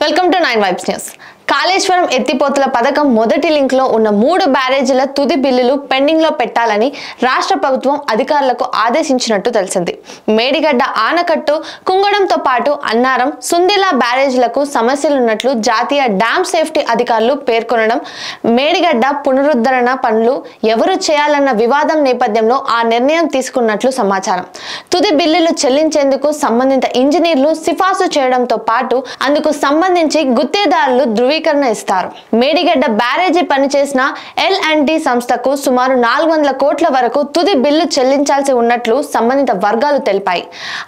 Welcome to 9 vibes news. Kaleshwaram ఎత్తిపోతల పథకం మొదటి లింక్ లో ఉన్న 3 బ్యారేజీల తుది బిల్లులు పెండింగ్ లో పెట్టాలని రాష్ట్ర ప్రభుత్వం అధికారులకు ఆదేశించినట్టు తెలిసింది. మేడిగడ్డ ఆనకట్టు కుంగడంతో పాటు అన్నారం, సుందిలా బ్యారేజీలకు సమస్యలున్నట్లు జాతీయ డ్యామ్ సేఫ్టీ అధికారులు పేర్కొనడం, మేడిగడ్డ పునరుద్ధరణ పనులు ఎవరు చేయాలన్న వివాదం నేపథ్యంలో ఆ నిర్ణయం తీసుకున్నట్లు సమాచారం. తుది బిల్లులు చెల్లించేందుకు సంబంధిత ఇంజనీర్లు సిఫార్సు చేయడంతో పాటు అందుకు సంబంధించి గుత్తేదారులు ధృవీకరణ ఇస్తారు. మేడిగడ్డ బ్యారేజీ పనిచేసిన L&T సంస్థకు సుమారు 400 కోట్ల వరకు తుది బిల్లు చెల్లించాల్సి ఉన్నట్లు సంబంధిత వర్గాలు తెలిపాయి.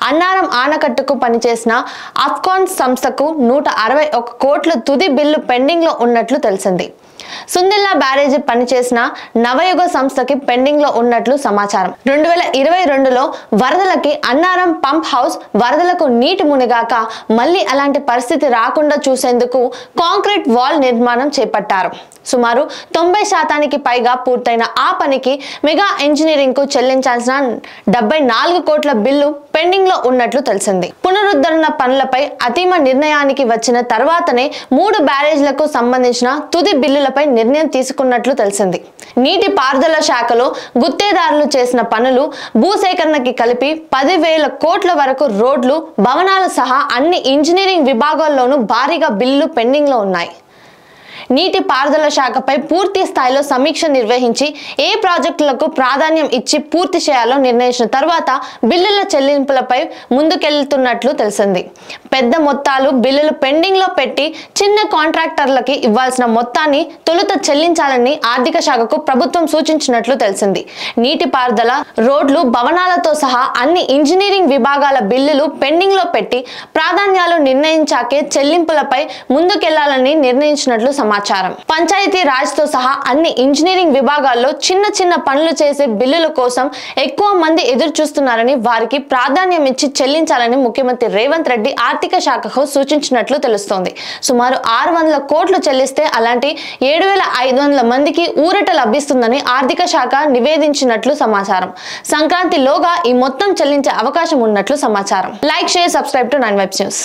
అన్నారం ఆనకట్టుకు పనిచేసిన అఫ్కాన్ సంస్థకు 161 కోట్ల తుది బిల్లు పెండింగ్ లో ఉన్నట్లు తెలిసింది. సుందిల్లా బ్యారేజీ పనిచేసిన నవయుగ సంస్థకి పెండింగ్ లో ఉన్నట్లు సమాచారం. 2022లో వరదలకి అన్నారం పంప్ హౌస్ వరదలకు నీటి మునిగాక మళ్ళీ అలాంటి పరిస్థితి రాకుండా చూసేందుకు కాంక్రీట్ వాల్ నిర్మాణం చేపట్టారు. సుమారు 90% పైగా పూర్తయిన ఆ పనికి మెగా ఇంజనీరింగ్ కు చెల్లించాల్సిన 74 కోట్ల బిల్లు పెండింగ్ లో ఉన్నట్లు తెలిసింది. పునరుద్ధరణ పనులపై అంతిమ నిర్ణయానికి వచ్చిన తర్వాతనే 3 బ్యారేజ్లకు సంబంధించిన తుది బిల్లులపై నిర్ణయం తీసుకున్నట్లు తెలిసింది. నీటి పారుదల శాఖలో గుత్తేదారులు చేసిన పనులు భూసేకరణకి కలిపి 10,000 కోట్ల వరకు రోడ్లు, భవనాలు సహా అన్ని ఇంజనీరింగ్ విభాగాల్లోనూ భారీగా బిల్లులు పెండింగ్ లో ఉన్నాయి. నీటి పారుదల శాఖపై పూర్తి స్థాయిలో సమీక్ష నిర్వహించి ఏ ప్రాజెక్టులకు ప్రాధాన్యం ఇచ్చి పూర్తి చేయాలో నిర్ణయించిన తర్వాత బిల్లుల చెల్లింపులపై ముందుకెళ్తున్నట్లు తెలిసింది. పెద్ద మొత్తాలు బిల్లులు పెండింగ్ లో పెట్టి చిన్న కాంట్రాక్టర్లకి ఇవ్వాల్సిన మొత్తాన్ని తొలుత చెల్లించాలని ఆర్థిక శాఖకు ప్రభుత్వం సూచించినట్లు తెలిసింది. నీటి పారుదల, రోడ్లు, భవనాలతో సహా అన్ని ఇంజనీరింగ్ విభాగాల బిల్లులు పెండింగ్ లో పెట్టి ప్రాధాన్యాలు నిర్ణయించాకే చెల్లింపులపై ముందుకెళ్లాలని నిర్ణయించినట్లు సమాచారం. పంచాయతీ రాజ్ తో సహా అన్ని ఇంజనీరింగ్ విభాగాల్లో చిన్న చిన్న పనులు చేసే బిల్లుల కోసం ఎక్కువ మంది ఎదురు చూస్తున్నారని, వారికి ప్రాధాన్యం ఇచ్చి చెల్లించాలని ముఖ్యమంత్రి రేవంత్ రెడ్డి ఆర్థిక శాఖకు సూచించినట్లు తెలుస్తోంది. సుమారు 600 కోట్లు చెల్లిస్తే అలాంటి 7,500 మందికి ఊరట లభిస్తుందని ఆర్థిక శాఖ నివేదించినట్లు సమాచారం. సంక్రాంతిలోగా ఈ మొత్తం చెల్లించే అవకాశం ఉన్నట్లు సమాచారం. Like, share, subscribe to 9 vibes news.